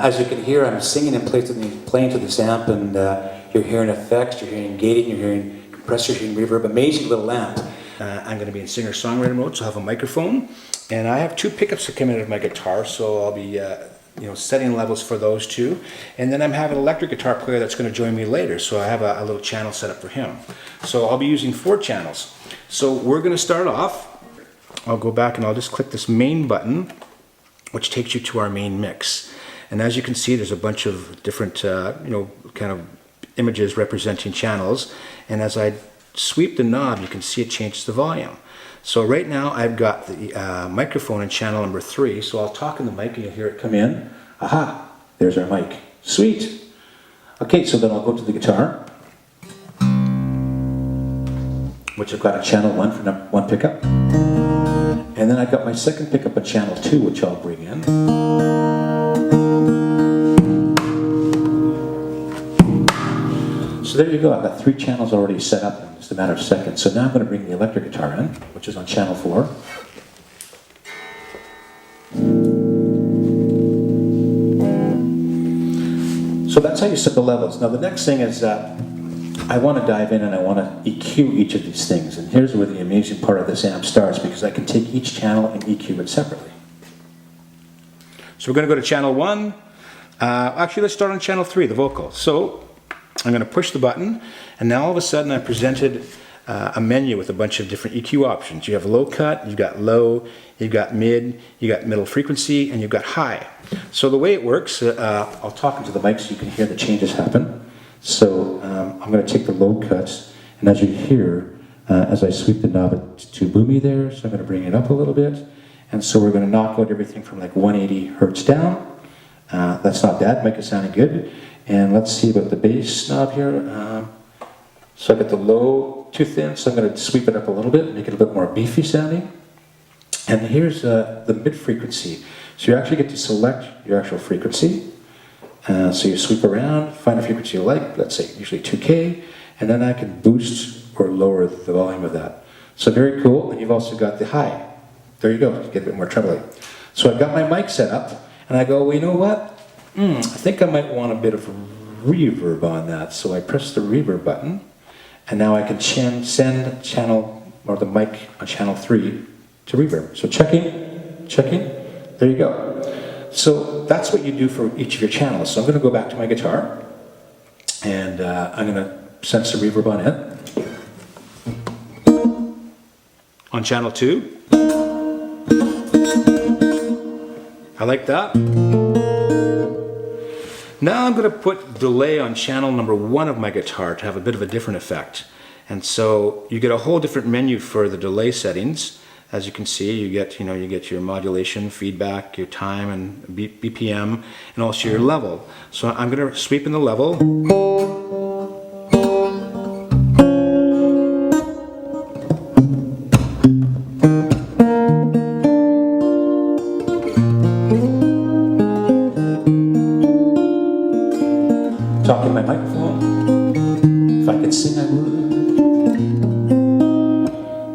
As you can hear, I'm singing and playing to this amp, and you're hearing effects, you're hearing gating, you're hearing compressor, you're hearing reverb. Amazing little amp. I'm going to be in singer-songwriter mode, so I have a microphone, and I have two pickups that come out of my guitar, so I'll be setting levels for those two. And then I'm having an electric guitar player that's going to join me later, so I have a little channel set up for him. So I'll be using 4 channels. So we're going to start off. I'll go back and I'll just click this main button, which takes you to our main mix. And as you can see, there's a bunch of different, kind of images representing channels. And as I sweep the knob, you can see it changes the volume. So right now I've got the microphone in channel number 3. So I'll talk in the mic and you'll hear it come in. Aha, there's our mic. Sweet. Okay, so then I'll go to the guitar, which I've got a channel 1 for number 1 pickup. And then I've got my second pickup at channel 2, which I'll bring in. So there you go, I've got 3 channels already set up in just a matter of seconds. So now I'm going to bring the electric guitar in, which is on channel 4. So that's how you set the levels. Now the next thing is I want to dive in and I want to EQ each of these things. And here's where the amazing part of this amp starts, because I can take each channel and EQ it separately. So we're going to go to channel 1. Actually, let's start on channel 3, the vocal. So I'm going to push the button, and now all of a sudden I'm presented a menu with a bunch of different EQ options. You have low cut, you've got low, you've got mid, you've got middle frequency, and you've got high. So the way it works, I'll talk into the mic so you can hear the changes happen. So I'm going to take the low cuts, and as you hear, as I sweep the knob, it's too boomy there, so I'm going to bring it up a little bit. And so we're going to knock out everything from like 180 hertz down. That's not bad, mic is sounding good. And let's see about the bass knob here. So I've got the low too thin, so I'm going to sweep it up a little bit, make it a bit more beefy sounding. And here's the mid frequency. So you actually get to select your actual frequency. So you sweep around, find a frequency you like, let's say usually 2K, and then I can boost or lower the volume of that. So very cool, and you've also got the high. There you go, you get a bit more trebly. So I've got my mic set up, and I go, well, you know what? I think I might want a bit of reverb on that. So I press the reverb button, and now I can send channel, or the mic on channel 3 to reverb. So checking, there you go. So that's what you do for each of your channels. So I'm going to go back to my guitar, and I'm going to send some reverb on it. On channel 2. I like that. Now I'm going to put delay on channel number 1 of my guitar to have a bit of a different effect. And so you get a whole different menu for the delay settings. As you can see, you get your modulation, feedback, your time, and BPM, and also your level. So I'm going to sweep in the level. Talk in my microphone. If I could sing, I would.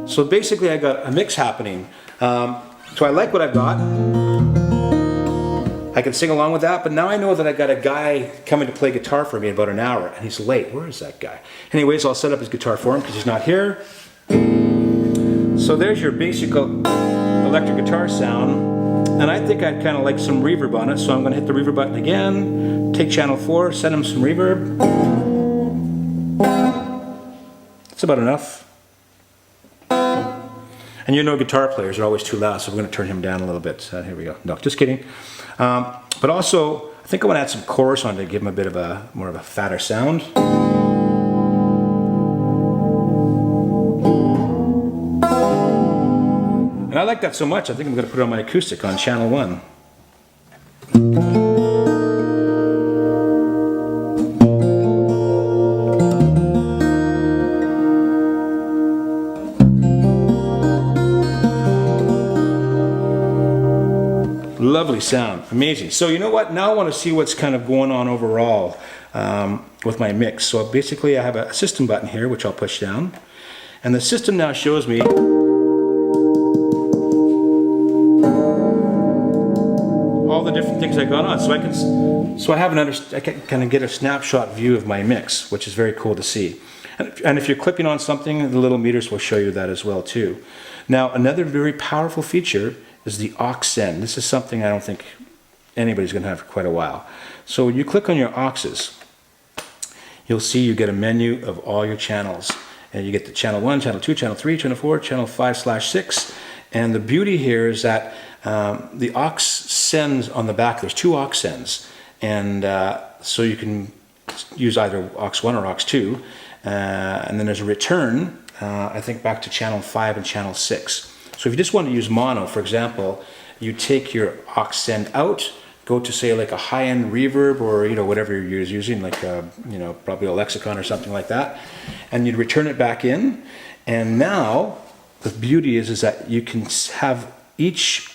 So basically I got a mix happening. So I like what I've got. I can sing along with that, but now I know that I got a guy coming to play guitar for me in about an hour, and he's late. Where is that guy? Anyways, I'll set up his guitar for him because he's not here. So there's your basic electric guitar sound, and I think I'd kind of like some reverb on it, so I'm going to hit the reverb button again, take channel 4, send him some reverb. That's about enough. And you know guitar players are always too loud, so we're going to turn him down a little bit. Here we go. No, just kidding. But also, I think I want to add some chorus on to give him a bit of more of a fatter sound. And I like that so much, I think I'm going to put it on my acoustic on channel 1. Lovely sound, amazing. So you know what, now I want to see what's kind of going on overall with my mix. So basically I have a system button here, which I'll push down. And the system now shows me all all the different things I got on. So I can kind of get a snapshot view of my mix, which is very cool to see. And if you're clipping on something, the little meters will show you that as well too. Now, another very powerful feature is the aux send. This is something I don't think anybody's going to have for quite a while. So when you click on your auxes, you'll see you get a menu of all your channels. And you get the channel 1, channel 2, channel 3, channel 4, channel 5/6. And the beauty here is that the aux sends on the back, there's 2 aux sends. And so you can use either aux 1 or aux 2. And then there's a return, I think back to channel 5 and channel 6. So if you just want to use mono, for example, you take your aux send out, go to say like a high-end reverb or whatever you're using, like probably a lexicon or something like that, and you'd return it back in. And now the beauty is that you can have each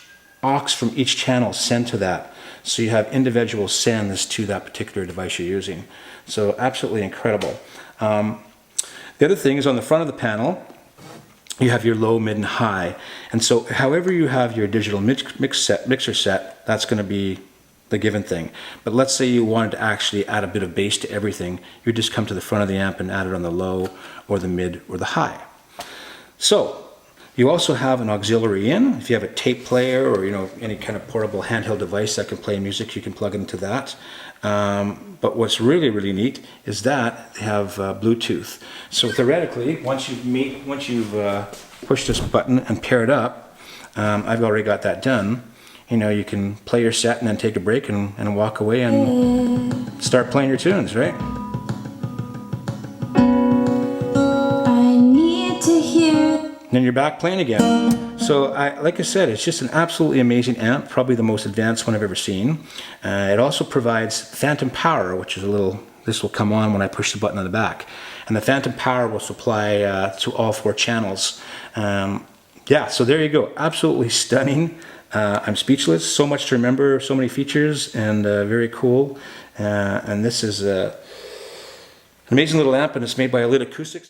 aux from each channel sent to that, so you have individual sends to that particular device you're using. So absolutely incredible. The other thing is on the front of the panel you have your low, mid, and high, and so however you have your digital mixer set, that's going to be the given thing. But let's say you wanted to actually add a bit of bass to everything, you just come to the front of the amp and add it on the low or the mid or the high. So you also have an auxiliary in. If you have a tape player or any kind of portable handheld device that can play music, you can plug it into that. But what's really, really neat is that they have Bluetooth. So theoretically, once you've pushed this button and pair it up, I've already got that done. You can play your set and then take a break and walk away and start playing your tunes, right? I need to hear. Then you're back playing again. So like I said, it's just an absolutely amazing amp, probably the most advanced one I've ever seen. It also provides phantom power, which is this will come on when I push the button on the back. And the phantom power will supply to all 4 channels. Yeah, so there you go. Absolutely stunning. I'm speechless. So much to remember, so many features, and very cool. And this is an amazing little amp, and it's made by Acoustics.